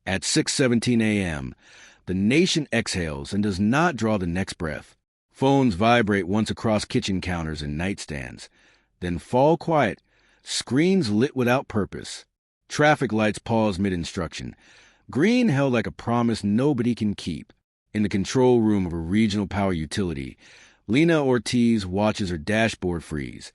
At 6:17 a.m., the nation exhales and does not draw the next breath. Phones vibrate once across kitchen counters and nightstands, then fall quiet, screens lit without purpose. Traffic lights pause mid-instruction. Green held like a promise nobody can keep. In the control room of a regional power utility, Lena Ortiz watches her dashboard freeze,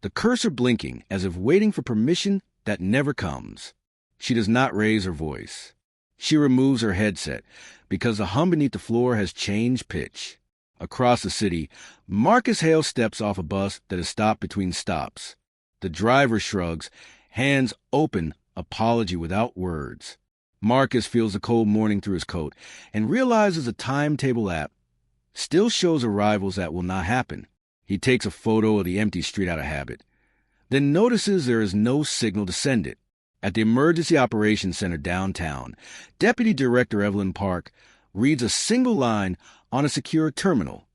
the cursor blinking as if waiting for permission that never comes. She does not raise her voice. She removes her headset because the hum beneath the floor has changed pitch. Across the city, Marcus Hale steps off a bus that has stopped between stops. The driver shrugs, hands open, apology without words. Marcus feels the cold morning through his coat and realizes a timetable app still shows arrivals that will not happen. He takes a photo of the empty street out of habit, then notices there is no signal to send it. At the Emergency Operations Center downtown, Deputy Director Evelyn Park reads a single line on a secure terminal.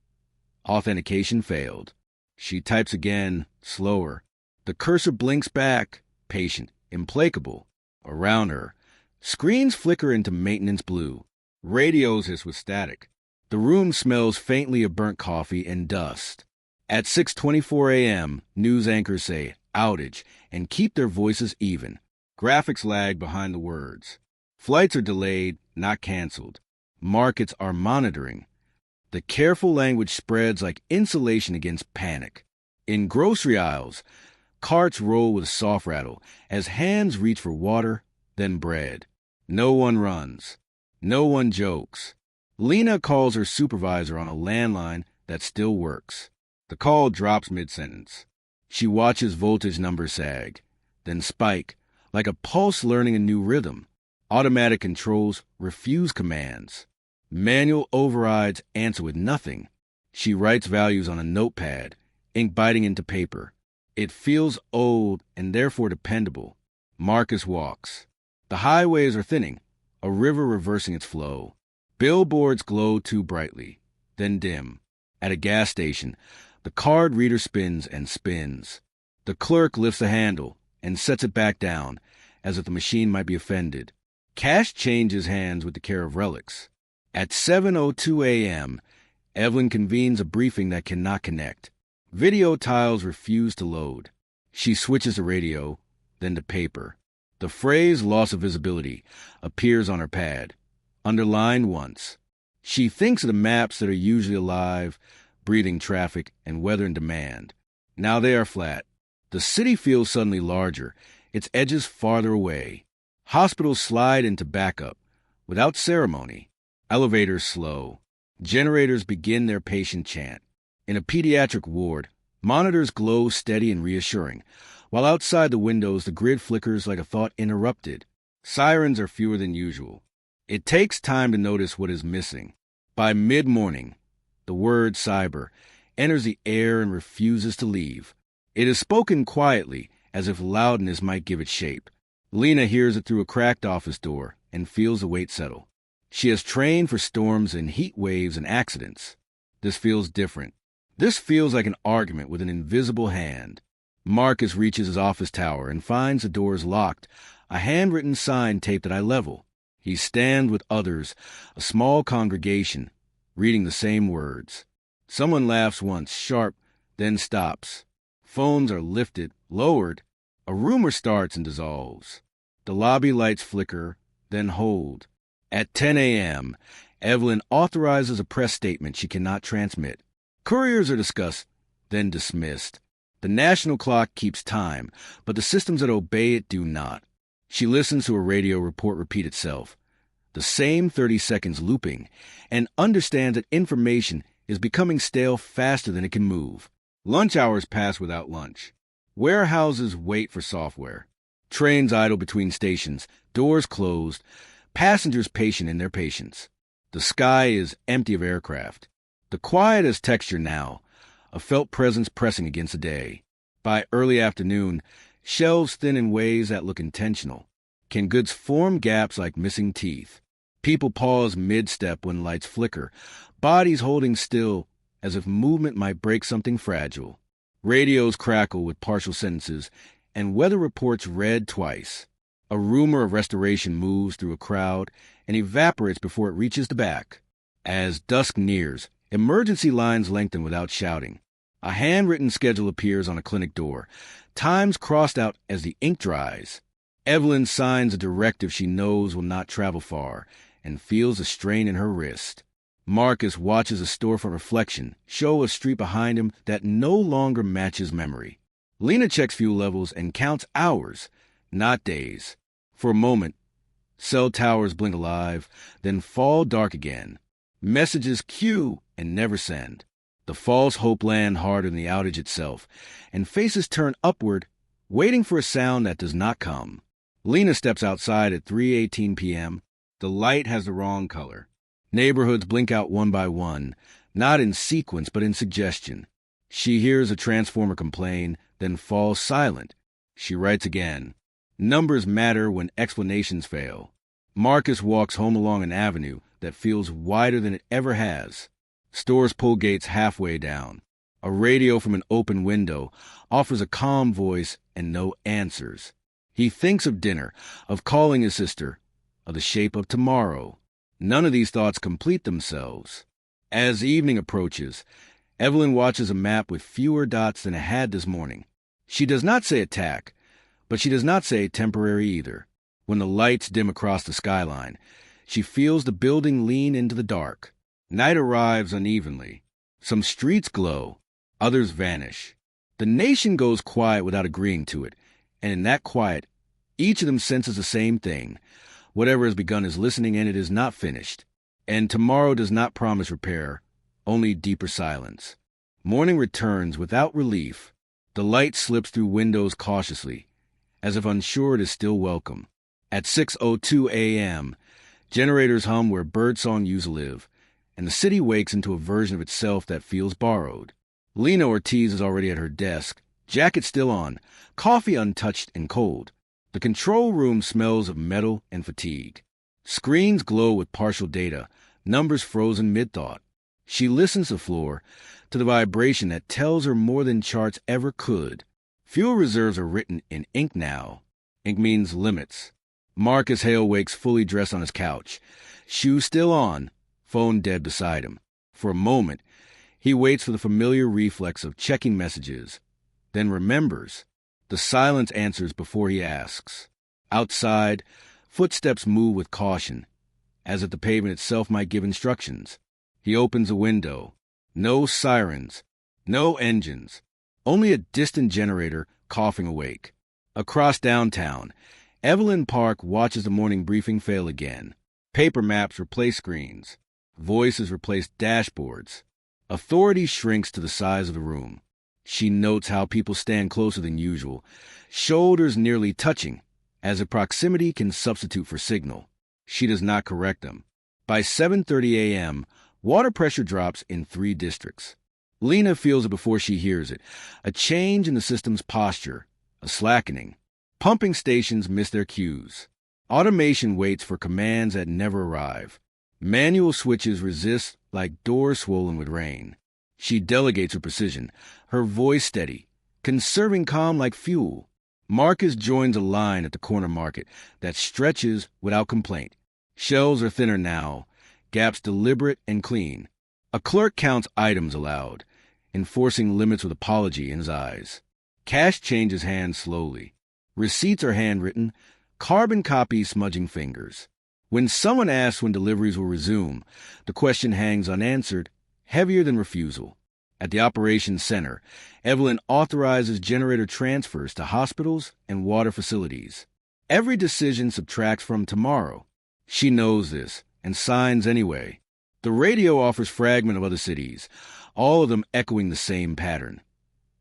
Authentication failed. She types again, slower. The cursor blinks back, patient, implacable. Around her, screens flicker into maintenance blue. Radios hiss with static. The room smells faintly of burnt coffee and dust. At 6:24 a.m., news anchors say, outage, and keep their voices even. Graphics lag behind the words. Flights are delayed, not canceled. Markets are monitoring. The careful language spreads like insulation against panic. In grocery aisles, carts roll with a soft rattle as hands reach for water, then bread. No one runs. No one jokes. Lena calls her supervisor on a landline that still works. The call drops mid-sentence. She watches voltage numbers sag, then spike, like a pulse learning a new rhythm. Automatic controls refuse commands. Manual overrides answer with nothing. She writes values on a notepad, ink biting into paper. It feels old and therefore dependable. Marcus walks. The highways are thinning, a river reversing its flow. Billboards glow too brightly, then dim. At a gas station, the card reader spins and spins. The clerk lifts a handle and sets it back down, as if the machine might be offended. Cash changes hands with the care of relics. At 7:02 a.m., Evelyn convenes a briefing that cannot connect. Video tiles refuse to load. She switches to radio, then to paper. The phrase loss of visibility appears on her pad, underlined once. She thinks of the maps that are usually alive, breathing traffic and weather and demand. Now they are flat. The city feels suddenly larger, its edges farther away. Hospitals slide into backup, without ceremony. Elevators slow. Generators begin their patient chant. In a pediatric ward, monitors glow steady and reassuring, while outside the windows the grid flickers like a thought interrupted. Sirens are fewer than usual. It takes time to notice what is missing. By mid-morning, the word cyber enters the air and refuses to leave. It is spoken quietly, as if loudness might give it shape. Lena hears it through a cracked office door and feels the weight settle. She has trained for storms and heat waves and accidents. This feels different. This feels like an argument with an invisible hand. Marcus reaches his office tower and finds the doors locked, a handwritten sign taped at eye level. He stands with others, a small congregation, reading the same words. Someone laughs once, sharp, then stops. Phones are lifted, lowered. A rumor starts and dissolves. The lobby lights flicker, then hold. At 10 a.m., Evelyn authorizes a press statement she cannot transmit. Couriers are discussed, then dismissed. The national clock keeps time, but the systems that obey it do not. She listens to a radio report repeat itself, the same 30 seconds looping, and understands that information is becoming stale faster than it can move. Lunch hours pass without lunch. Warehouses wait for software. Trains idle between stations, doors closed, passengers patient in their patience. The sky is empty of aircraft. The quiet has texture now, a felt presence pressing against the day. By early afternoon, shelves thin in ways that look intentional. Can goods form gaps like missing teeth? People pause mid-step when lights flicker, bodies holding still as if movement might break something fragile. Radios crackle with partial sentences, and weather reports read twice. A rumor of restoration moves through a crowd and evaporates before it reaches the back. As dusk nears, emergency lines lengthen without shouting. A handwritten schedule appears on a clinic door, times crossed out as the ink dries. Evelyn signs a directive she knows will not travel far and feels a strain in her wrist. Marcus watches a storefront reflection show a street behind him that no longer matches memory. Lena checks fuel levels and counts hours, not days. For a moment, cell towers blink alive, then fall dark again. Messages queue and never send. The false hope land harder than the outage itself, and faces turn upward, waiting for a sound that does not come. Lena steps outside at 3:18 p.m. The light has the wrong color. Neighborhoods blink out one by one, not in sequence but in suggestion. She hears a transformer complain, then falls silent. She writes again. Numbers matter when explanations fail. Marcus walks home along an avenue that feels wider than it ever has. Stores pull gates halfway down. A radio from an open window offers a calm voice and no answers. He thinks of dinner, of calling his sister, of the shape of tomorrow. None of these thoughts complete themselves. As evening approaches, Evelyn watches a map with fewer dots than it had this morning. She does not say attack, but she does not say temporary either. When the lights dim across the skyline, she feels the building lean into the dark. Night arrives unevenly. Some streets glow, others vanish. The nation goes quiet without agreeing to it, and in that quiet, each of them senses the same thing. Whatever has begun is listening, and it is not finished. And tomorrow does not promise repair, only deeper silence. Morning returns without relief. The light slips through windows cautiously, as if unsure it is still welcome. At 6:02 a.m., generators hum where birdsong used to live, and the city wakes into a version of itself that feels borrowed. Lena Ortiz is already at her desk, jacket still on, coffee untouched and cold. The control room smells of metal and fatigue. Screens glow with partial data, numbers frozen mid-thought. She listens to the floor, to the vibration that tells her more than charts ever could. Fuel reserves are written in ink now. Ink means limits. Marcus Hale wakes fully dressed on his couch, shoes still on, phone dead beside him. For a moment, he waits for the familiar reflex of checking messages, then remembers. The silence answers before he asks. Outside, footsteps move with caution, as if the pavement itself might give instructions. He opens a window. No sirens, no engines, only a distant generator coughing awake. Across downtown, Evelyn Park watches the morning briefing fail again. Paper maps replace screens. Voices replace dashboards. Authority shrinks to the size of the room. She notes how people stand closer than usual, shoulders nearly touching, as if proximity can substitute for signal. She does not correct them. By 7:30 a.m., water pressure drops in 3 districts. Lena feels it before she hears it, a change in the system's posture, a slackening. Pumping stations miss their cues. Automation waits for commands that never arrive. Manual switches resist like doors swollen with rain. She delegates with precision, her voice steady, conserving calm like fuel. Marcus joins a line at the corner market that stretches without complaint. Shelves are thinner now, gaps deliberate and clean. A clerk counts items aloud, enforcing limits with apology in his eyes. Cash changes hands slowly. Receipts are handwritten, carbon copies smudging fingers. When someone asks when deliveries will resume, the question hangs unanswered, heavier than refusal. At the operations center, Evelyn authorizes generator transfers to hospitals and water facilities. Every decision subtracts from tomorrow. She knows this and signs anyway. The radio offers fragments of other cities, all of them echoing the same pattern.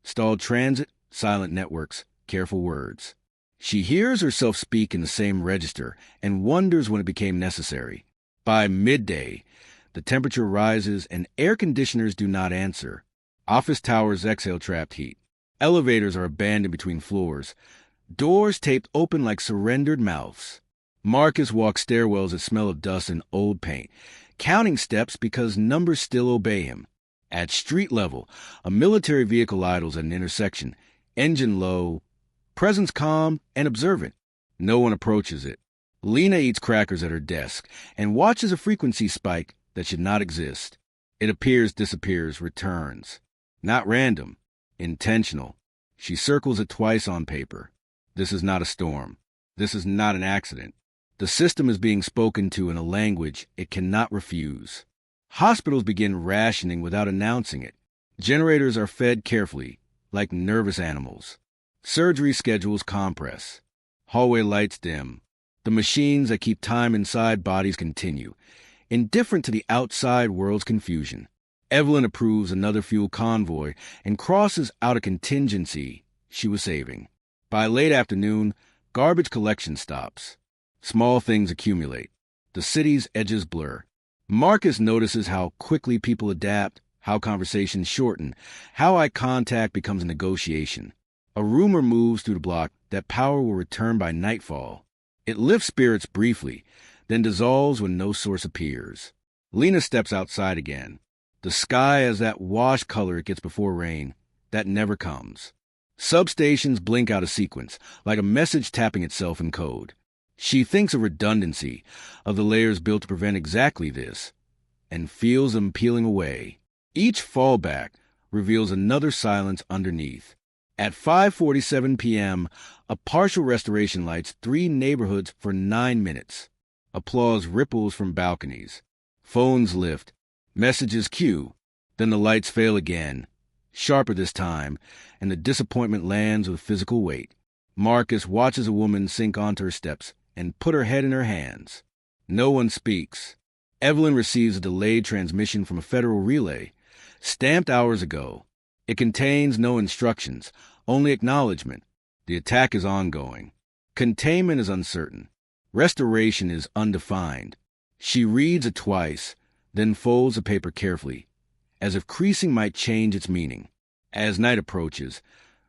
Stalled transit, silent networks, careful words. She hears herself speak in the same register and wonders when it became necessary. By midday, the temperature rises and air conditioners do not answer. Office towers exhale trapped heat. Elevators are abandoned between floors. Doors taped open like surrendered mouths. Marcus walks stairwells that smell of dust and old paint, counting steps because numbers still obey him. At street level, a military vehicle idles at an intersection, engine low, presence calm and observant. No one approaches it. Lena eats crackers at her desk and watches a frequency spike that should not exist. It appears, disappears, returns. Not random, intentional. She circles it twice on paper. This is not a storm. This is not an accident. The system is being spoken to in a language it cannot refuse. Hospitals begin rationing without announcing it. Generators are fed carefully, like nervous animals. Surgery schedules compress. Hallway lights dim. The machines that keep time inside bodies continue, indifferent to the outside world's confusion. Evelyn approves another fuel convoy and crosses out a contingency she was saving. By late afternoon, garbage collection stops. Small things accumulate. The city's edges blur. Marcus notices how quickly people adapt, how conversations shorten, how eye contact becomes a negotiation. A rumor moves through the block that power will return by nightfall. It lifts spirits briefly, then dissolves when no source appears. Lena steps outside again. The sky has that wash color it gets before rain. That never comes. Substations blink out of sequence, like a message tapping itself in code. She thinks of redundancy, of the layers built to prevent exactly this, and feels them peeling away. Each fallback reveals another silence underneath. At 5:47 p.m., a partial restoration lights 3 neighborhoods for 9 minutes. Applause ripples from balconies. Phones lift. Messages queue. Then the lights fail again, sharper this time, and the disappointment lands with physical weight. Marcus watches a woman sink onto her steps and put her head in her hands. No one speaks. Evelyn receives a delayed transmission from a federal relay, stamped hours ago. It contains no instructions, only acknowledgement. The attack is ongoing. Containment is uncertain. Restoration is undefined. She reads it twice, then folds the paper carefully, as if creasing might change its meaning. As night approaches,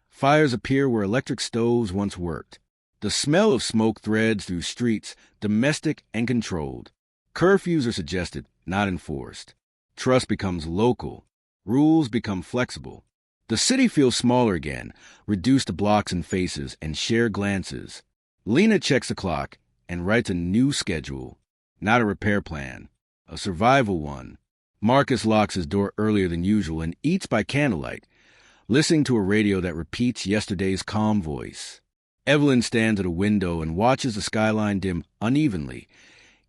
fires appear where electric stoves once worked. The smell of smoke threads through streets, domestic and controlled. Curfews are suggested, not enforced. Trust becomes local. Rules become flexible. The city feels smaller again, reduced to blocks and faces and shared glances. Lena checks the clock and writes a new schedule. Not a repair plan, a survival one. Marcus locks his door earlier than usual and eats by candlelight, listening to a radio that repeats yesterday's calm voice. Evelyn stands at a window and watches the skyline dim unevenly,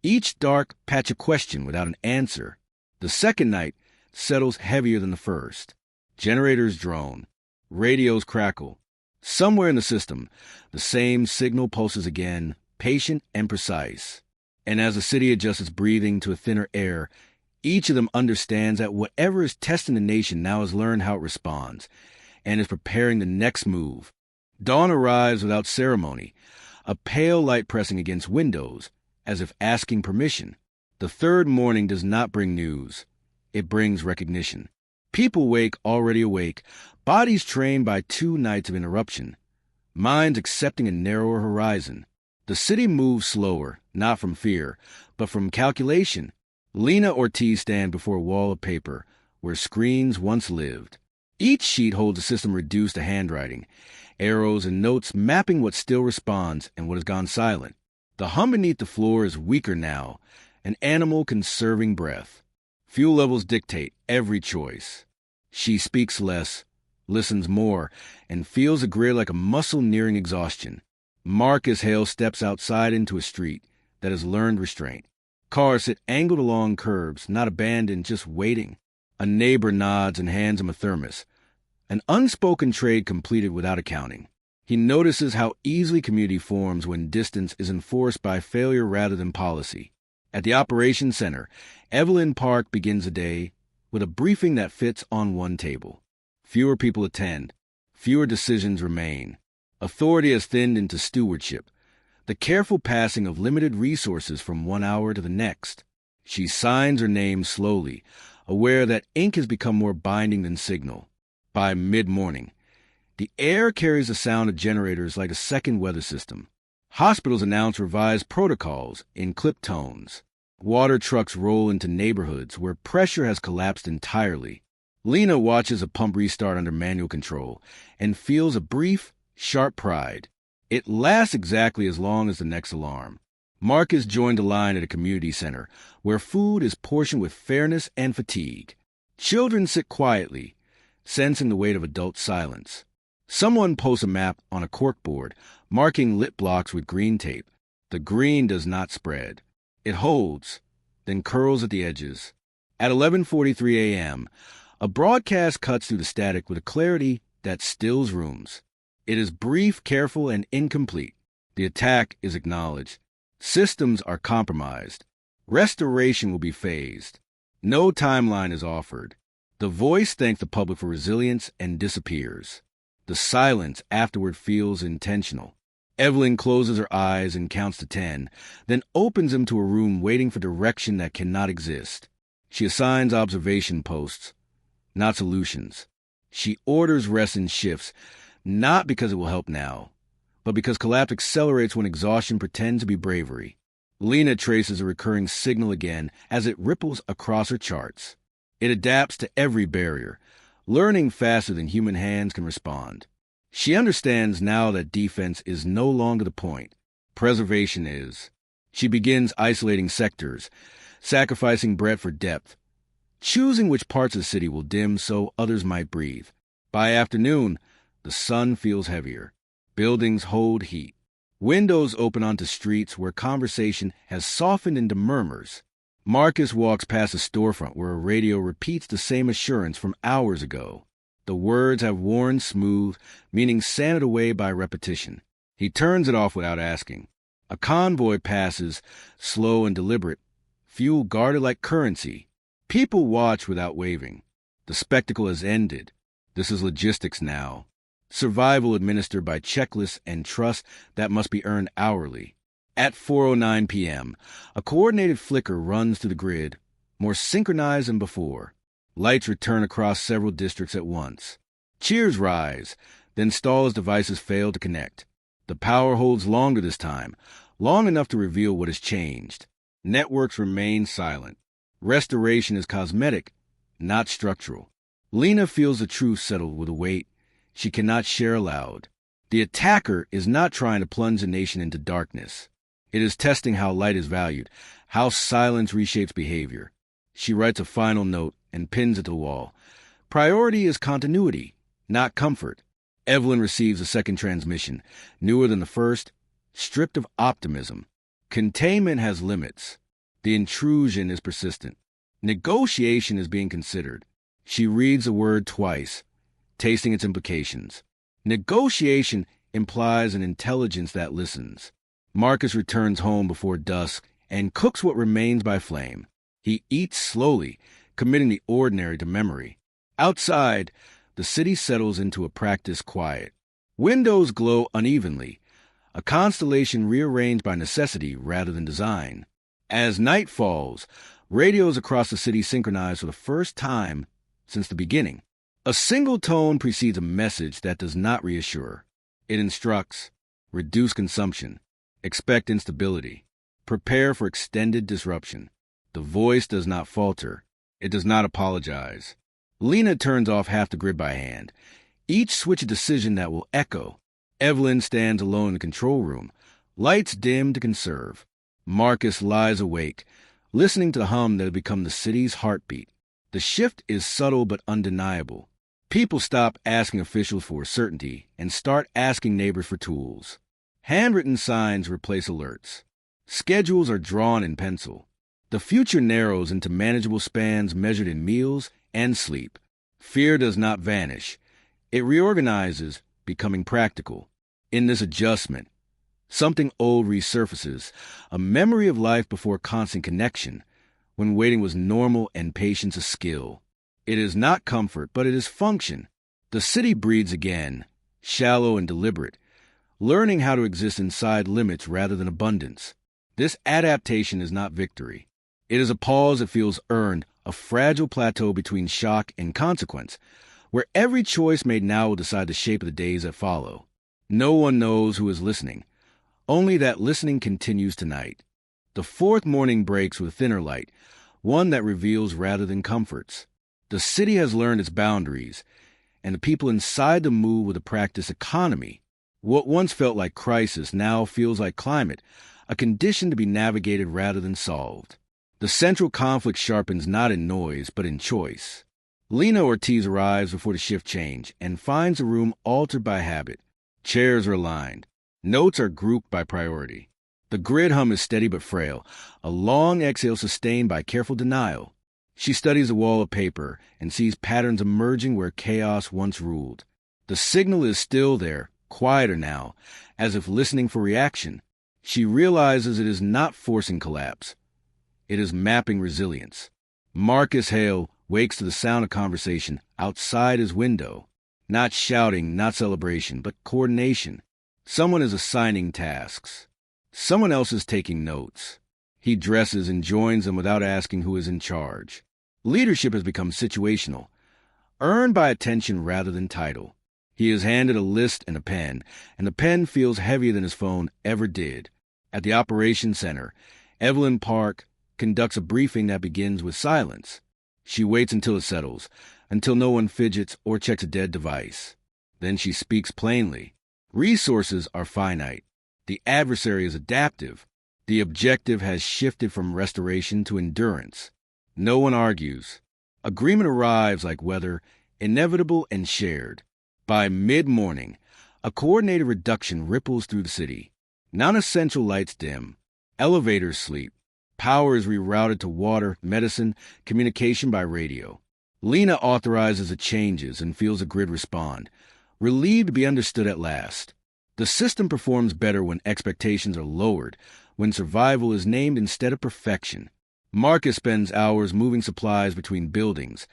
each dark patch of question without an answer. The second night settles heavier than the first. Generators drone. Radios crackle. Somewhere in the system, the same signal pulses again, patient and precise. And as the city adjusts its breathing to a thinner air, each of them understands that whatever is testing the nation now has learned how it responds, and is preparing the next move. Dawn arrives without ceremony, a pale light pressing against windows, as if asking permission. The third morning does not bring news. It brings recognition. People wake already awake, bodies trained by 2 nights of interruption, minds accepting a narrower horizon. The city moves slower, not from fear, but from calculation. Lena Ortiz stands before a wall of paper, where screens once lived. Each sheet holds a system reduced to handwriting, arrows and notes mapping what still responds and what has gone silent. The hum beneath the floor is weaker now, an animal conserving breath. Fuel levels dictate every choice. She speaks less, listens more, and feels a grid like a muscle nearing exhaustion. Marcus Hale steps outside into a street that has learned restraint. Cars sit angled along curbs, not abandoned, just waiting. A neighbor nods and hands him a thermos. An unspoken trade completed without accounting. He notices how easily community forms when distance is enforced by failure rather than policy. At the operations center, Evelyn Park begins the day with a briefing that fits on one table. Fewer people attend. Fewer decisions remain. Authority has thinned into stewardship, the careful passing of limited resources from one hour to the next. She signs her name slowly, aware that ink has become more binding than signal. By mid-morning, the air carries the sound of generators like a second weather system. Hospitals announce revised protocols in clipped tones. Water trucks roll into neighborhoods where pressure has collapsed entirely. Lena watches a pump restart under manual control and feels a brief, sharp pride. It lasts exactly as long as the next alarm. Marcus joined a line at a community center where food is portioned with fairness and fatigue. Children sit quietly, sensing the weight of adult silence. Someone posts a map on a corkboard, marking lit blocks with green tape. The green does not spread. It holds, then curls at the edges. At 11:43 a.m., a broadcast cuts through the static with a clarity that stills rooms. It is brief, careful, and incomplete. The attack is acknowledged. Systems are compromised. Restoration will be phased. No timeline is offered. The voice thanks the public for resilience and disappears. The silence afterward feels intentional. Evelyn closes her eyes and counts to 10, then opens them to a room waiting for direction that cannot exist. She assigns observation posts, not solutions. She orders rest in shifts, not because it will help now, but because collapse accelerates when exhaustion pretends to be bravery. Lena traces a recurring signal again as it ripples across her charts. It adapts to every barrier, learning faster than human hands can respond. She understands now that defense is no longer the point. Preservation is. She begins isolating sectors, sacrificing breadth for depth, choosing which parts of the city will dim so others might breathe. By afternoon, the sun feels heavier. Buildings hold heat. Windows open onto streets where conversation has softened into murmurs. Marcus walks past a storefront where a radio repeats the same assurance from hours ago. The words have worn smooth, meaning sanded away by repetition. He turns it off without asking. A convoy passes, slow and deliberate, fuel guarded like currency. People watch without waving. The spectacle has ended. This is logistics now. Survival administered by checklists and trust that must be earned hourly. At 4:09 p.m., a coordinated flicker runs through the grid, more synchronized than before. Lights return across several districts at once. Cheers rise, then stall as devices fail to connect. The power holds longer this time, long enough to reveal what has changed. Networks remain silent. Restoration is cosmetic, not structural. Lena feels the truth settle with a weight she cannot share aloud. The attacker is not trying to plunge the nation into darkness. It is testing how light is valued, how silence reshapes behavior. She writes a final note and pins it to the wall. Priority is continuity, not comfort. Evelyn receives a second transmission, newer than the first, stripped of optimism. Containment has limits. The intrusion is persistent. Negotiation is being considered. She reads the word twice, tasting its implications. Negotiation implies an intelligence that listens. Marcus returns home before dusk and cooks what remains by flame. He eats slowly, committing the ordinary to memory. Outside, the city settles into a practiced quiet. Windows glow unevenly, a constellation rearranged by necessity rather than design. As night falls, radios across the city synchronize for the first time since the beginning. A single tone precedes a message that does not reassure. It instructs, reduce consumption, expect instability, prepare for extended disruption. The voice does not falter. It does not apologize. Lena turns off half the grid by hand. Each switch a decision that will echo. Evelyn stands alone in the control room, lights dim to conserve. Marcus lies awake, listening to the hum that had become the city's heartbeat. The shift is subtle but undeniable. People stop asking officials for certainty and start asking neighbors for tools. Handwritten signs replace alerts. Schedules are drawn in pencil. The future narrows into manageable spans measured in meals and sleep. Fear does not vanish. It reorganizes, becoming practical. In this adjustment, something old resurfaces, a memory of life before constant connection, when waiting was normal and patience a skill. It is not comfort, but it is function. The city breathes again, shallow and deliberate, learning how to exist inside limits rather than abundance. This adaptation is not victory. It is a pause that feels earned, a fragile plateau between shock and consequence, where every choice made now will decide the shape of the days that follow. No one knows who is listening, only that listening continues tonight. The fourth morning breaks with thinner light, one that reveals rather than comforts. The city has learned its boundaries, and the people inside the move with a practiced economy. What once felt like crisis now feels like climate, a condition to be navigated rather than solved. The central conflict sharpens not in noise, but in choice. Lena Ortiz arrives before the shift change and finds the room altered by habit. Chairs are aligned. Notes are grouped by priority. The grid hum is steady but frail, a long exhale sustained by careful denial. She studies a wall of paper and sees patterns emerging where chaos once ruled. The signal is still there, quieter now, as if listening for reaction. She realizes it is not forcing collapse. It is mapping resilience. Marcus Hale wakes to the sound of conversation outside his window. Not shouting, not celebration, but coordination. Someone is assigning tasks. Someone else is taking notes. He dresses and joins them without asking who is in charge. Leadership has become situational, earned by attention rather than title. He is handed a list and a pen, and the pen feels heavier than his phone ever did. At the operations center, Evelyn Park conducts a briefing that begins with silence. She waits until it settles, until no one fidgets or checks a dead device. Then she speaks plainly. Resources are finite. The adversary is adaptive. The objective has shifted from restoration to endurance. No one argues. Agreement arrives like weather, inevitable and shared. By mid-morning, a coordinated reduction ripples through the city. Non-essential lights dim. Elevators sleep. Power is rerouted to water, medicine, communication by radio. Lena authorizes the changes and feels the grid respond, relieved to be understood at last. The system performs better when expectations are lowered, when survival is named instead of perfection. Marcus spends hours moving supplies between buildings,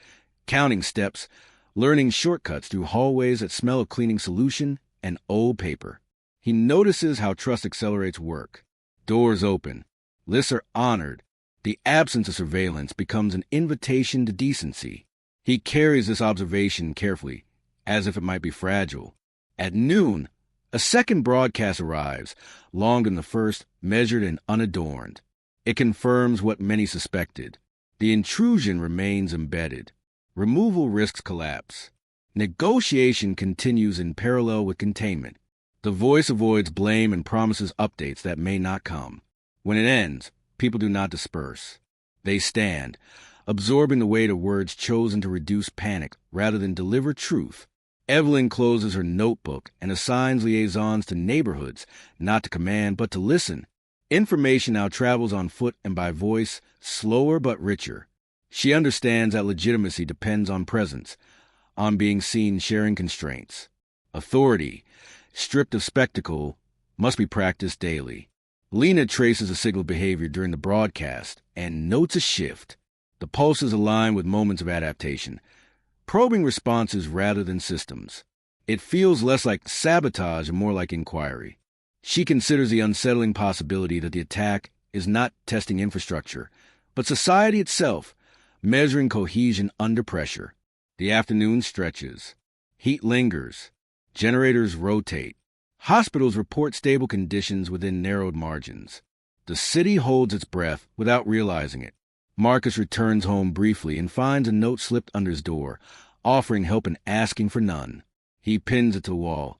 counting steps, learning shortcuts through hallways that smell of cleaning solution and old paper. He notices how trust accelerates work. Doors open. Lists are honored. The absence of surveillance becomes an invitation to decency. He carries this observation carefully, as if it might be fragile. At noon, a second broadcast arrives, longer than the first, measured and unadorned. It confirms what many suspected. The intrusion remains embedded. Removal risks collapse. Negotiation continues in parallel with containment. The voice avoids blame and promises updates that may not come. When it ends, people do not disperse. They stand, absorbing the weight of words chosen to reduce panic rather than deliver truth. Evelyn closes her notebook and assigns liaisons to neighborhoods, not to command, but to listen. Information now travels on foot and by voice, slower but richer. She understands that legitimacy depends on presence, on being seen sharing constraints. Authority, stripped of spectacle, must be practiced daily. Lena traces the signal behavior during the broadcast and notes a shift. The pulses align with moments of adaptation, probing responses rather than systems. It feels less like sabotage and more like inquiry. She considers the unsettling possibility that the attack is not testing infrastructure, but society itself, measuring cohesion under pressure. The afternoon stretches. Heat lingers. Generators rotate. Hospitals report stable conditions within narrowed margins. The city holds its breath without realizing it. Marcus returns home briefly and finds a note slipped under his door, offering help and asking for none. He pins it to the wall,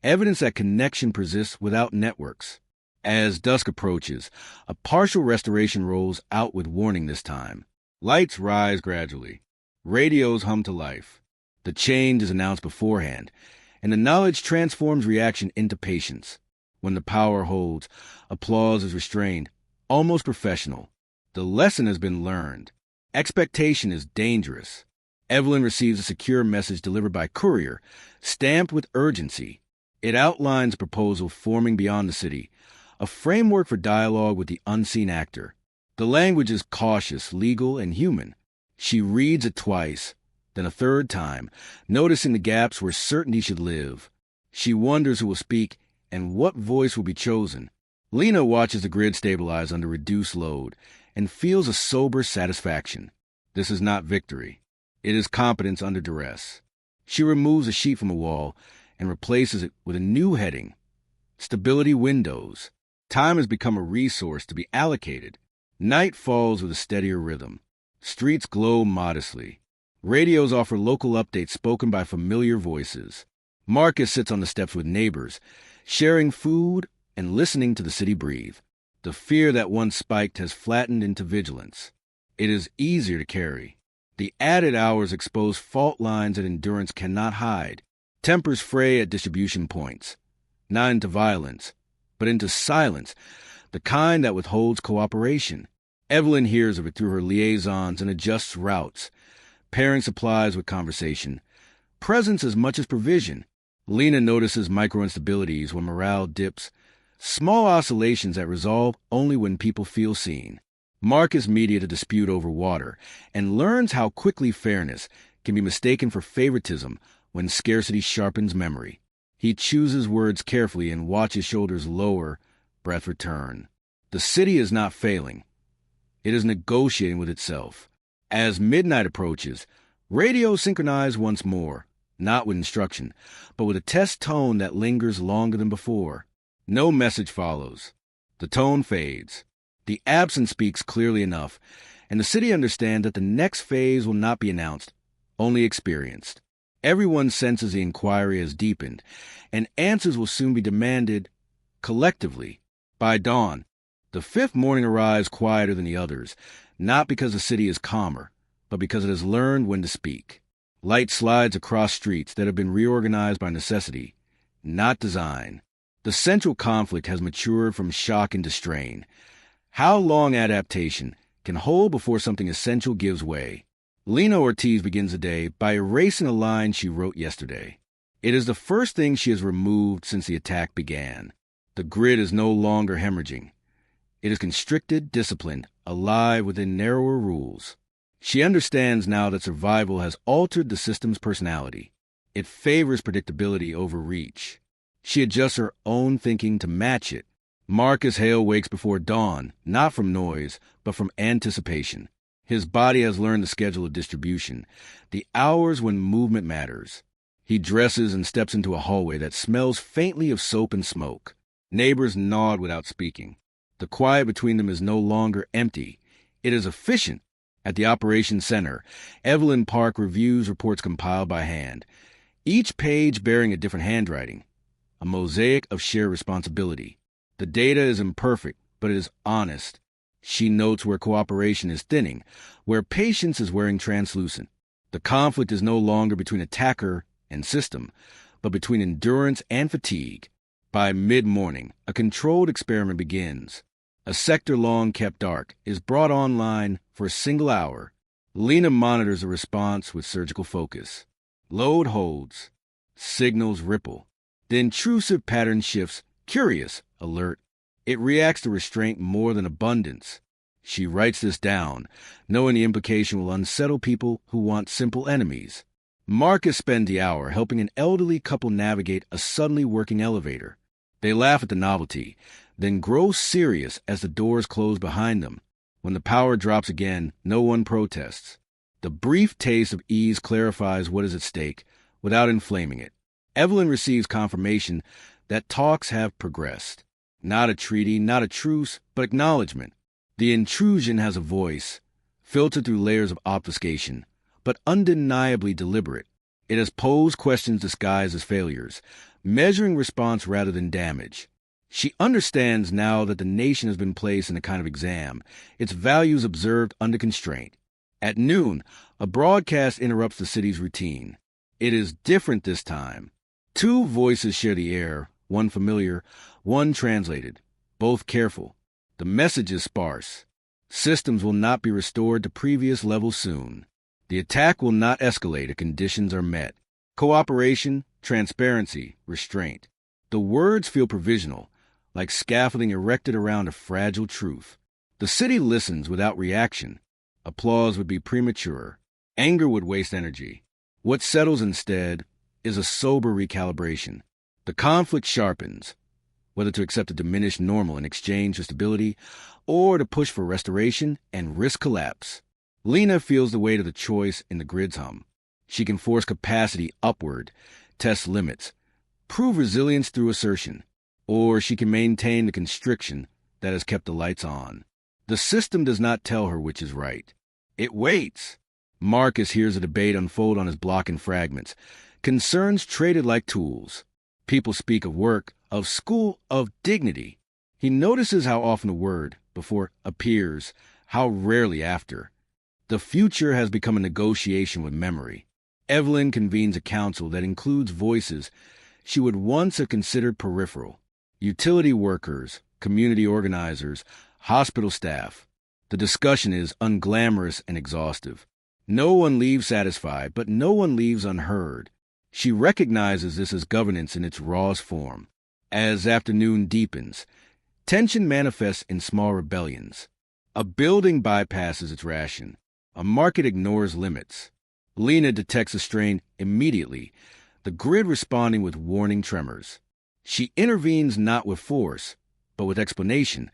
evidence that connection persists without networks. As dusk approaches, a partial restoration rolls out with warning this time. Lights rise gradually. Radios hum to life. The change is announced beforehand, and the knowledge transforms reaction into patience. When the power holds, applause is restrained, almost professional. The lesson has been learned. Expectation is dangerous. Evelyn receives a secure message delivered by courier, stamped with urgency. It outlines a proposal forming beyond the city, a framework for dialogue with the unseen actor. The language is cautious, legal, and human. She reads it twice, then a third time, noticing the gaps where certainty should live. She wonders who will speak and what voice will be chosen. Lena watches the grid stabilize under reduced load and feels a sober satisfaction. This is not victory. It is competence under duress. She removes a sheet from a wall and replaces it with a new heading. Stability windows. Time has become a resource to be allocated. Night falls with a steadier rhythm. Streets glow modestly. Radios offer local updates spoken by familiar voices. Marcus sits on the steps with neighbors, sharing food and listening to the city breathe. The fear that once spiked has flattened into vigilance. It is easier to carry. The added hours expose fault lines that endurance cannot hide. Tempers fray at distribution points, not into violence, but into silence, the kind that withholds cooperation. Evelyn hears of it through her liaisons and adjusts routes, pairing supplies with conversation. Presence as much as provision. Lena notices micro-instabilities when morale dips, small oscillations that resolve only when people feel seen. Marcus mediates a dispute over water and learns how quickly fairness can be mistaken for favoritism when scarcity sharpens memory. He chooses words carefully and watches shoulders lower, breath return. The city is not failing. It is negotiating with itself. As midnight approaches, radio synchronized once more, not with instruction, but with a test tone that lingers longer than before. No message follows. The tone fades. The absence speaks clearly enough, and the city understands that the next phase will not be announced, only experienced. Everyone senses the inquiry has deepened, and answers will soon be demanded collectively. By dawn, the fifth morning arrives quieter than the others, not because the city is calmer, but because it has learned when to speak. Light slides across streets that have been reorganized by necessity, not design. The central conflict has matured from shock into strain. How long adaptation can hold before something essential gives way? Lena Ortiz begins the day by erasing a line she wrote yesterday. It is the first thing she has removed since the attack began. The grid is no longer hemorrhaging. It is constricted, disciplined, alive within narrower rules. She understands now that survival has altered the system's personality. It favors predictability over reach. She adjusts her own thinking to match it. Marcus Hale wakes before dawn, not from noise, but from anticipation. His body has learned the schedule of distribution, the hours when movement matters. He dresses and steps into a hallway that smells faintly of soap and smoke. Neighbors nod without speaking. The quiet between them is no longer empty. It is efficient. At the operations center, Evelyn Park reviews reports compiled by hand, each page bearing a different handwriting, a mosaic of shared responsibility. The data is imperfect, but it is honest. She notes where cooperation is thinning, where patience is wearing translucent. The conflict is no longer between attacker and system, but between endurance and fatigue. By mid-morning, a controlled experiment begins. A sector long kept dark is brought online for a single hour. Lena monitors the response with surgical focus. Load holds. Signals ripple. The intrusive pattern shifts, curious, alert. It reacts to restraint more than abundance. She writes this down, knowing the implication will unsettle people who want simple enemies. Marcus spends the hour helping an elderly couple navigate a suddenly working elevator. They laugh at the novelty, then grow serious as the doors close behind them. When the power drops again, no one protests. The brief taste of ease clarifies what is at stake without inflaming it. Evelyn receives confirmation that talks have progressed. Not a treaty, not a truce, but acknowledgement. The intrusion has a voice, filtered through layers of obfuscation, but undeniably deliberate. It has posed questions disguised as failures, measuring response rather than damage. She understands now that the nation has been placed in a kind of exam, its values observed under constraint. At noon, a broadcast interrupts the city's routine. It is different this time. Two voices share the air, one familiar, one translated, both careful. The message is sparse. Systems will not be restored to previous levels soon. The attack will not escalate if conditions are met. Cooperation, transparency, restraint. The words feel provisional, like scaffolding erected around a fragile truth. The city listens without reaction. Applause would be premature. Anger would waste energy. What settles instead is a sober recalibration. The conflict sharpens, whether to accept a diminished normal in exchange for stability, or to push for restoration and risk collapse. Lena feels the weight of the choice in the grid's hum. She can force capacity upward, test limits, prove resilience through assertion, or she can maintain the constriction that has kept the lights on. The system does not tell her which is right. It waits. Marcus hears a debate unfold on his block in fragments, Concerns traded like tools. People speak of work, of school, of dignity. He notices how often a word, before, appears, how rarely after. The future has become a negotiation with memory. Evelyn convenes a council that includes voices she would once have considered peripheral. Utility workers, community organizers, hospital staff. The discussion is unglamorous and exhaustive. No one leaves satisfied, but no one leaves unheard. She recognizes this as governance in its rawest form. As afternoon deepens, tension manifests in small rebellions. A building bypasses its ration. A market ignores limits. Lena detects a strain immediately, the grid responding with warning tremors. She intervenes not with force, but with explanation,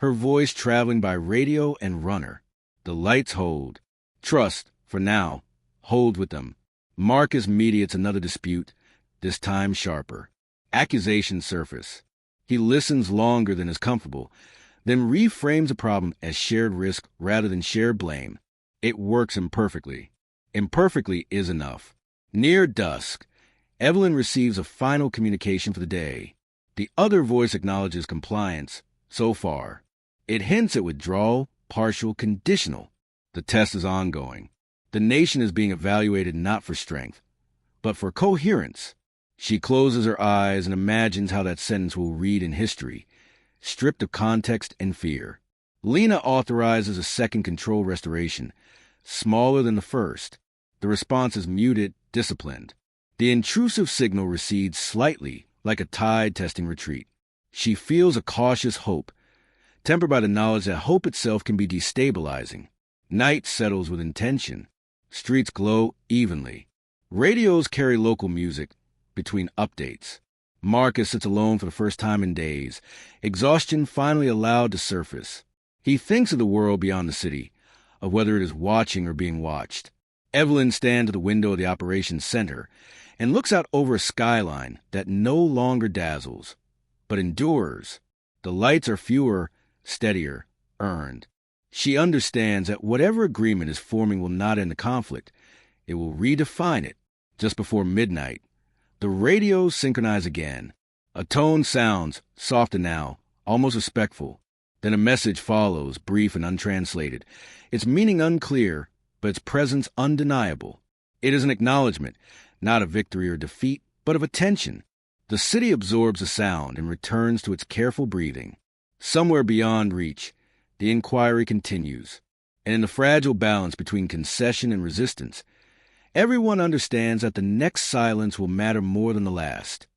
her voice traveling by radio and runner. The lights hold. Trust, for now, hold with them. Marcus mediates another dispute, this time sharper. Accusations surface. He listens longer than is comfortable, then reframes the problem as shared risk rather than shared blame. It works imperfectly. Imperfectly is enough. Near dusk, Evelyn receives a final communication for the day. The other voice acknowledges compliance, so far. It hints at withdrawal, partial, conditional. The test is ongoing. The nation is being evaluated not for strength, but for coherence. She closes her eyes and imagines how that sentence will read in history, stripped of context and fear. Lena authorizes a second control restoration, smaller than the first. The response is muted, disciplined. The intrusive signal recedes slightly, like a tide testing retreat. She feels a cautious hope, tempered by the knowledge that hope itself can be destabilizing. Night settles with intention. Streets glow evenly. Radios carry local music between updates. Marcus sits alone for the first time in days, exhaustion finally allowed to surface. He thinks of the world beyond the city, of whether it is watching or being watched. Evelyn stands at the window of the operations center and looks out over a skyline that no longer dazzles, but endures. The lights are fewer, steadier, earned. She understands that whatever agreement is forming will not end the conflict. It will redefine it. Just before midnight, the radios synchronize again. A tone sounds, softer now, almost respectful. Then a message follows, brief and untranslated. Its meaning unclear, but its presence undeniable. It is an acknowledgement, not of victory or defeat, but of attention. The city absorbs the sound and returns to its careful breathing. Somewhere beyond reach, the inquiry continues. And in the fragile balance between concession and resistance, everyone understands that the next silence will matter more than the last.